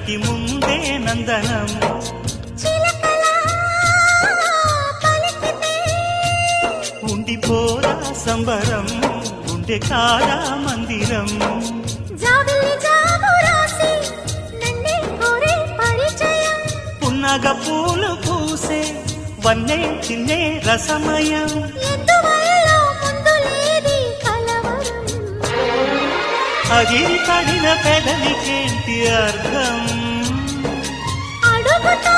కంటి ముందే నందనం ఉండిపోరా సంబరం ఉండే కాడా మందిరం పున్నగ పూలు పూసే వన్నే చిన్నే రసమయం అగిరి పడిన పెదలికేంటి అర్థం అడుగుతా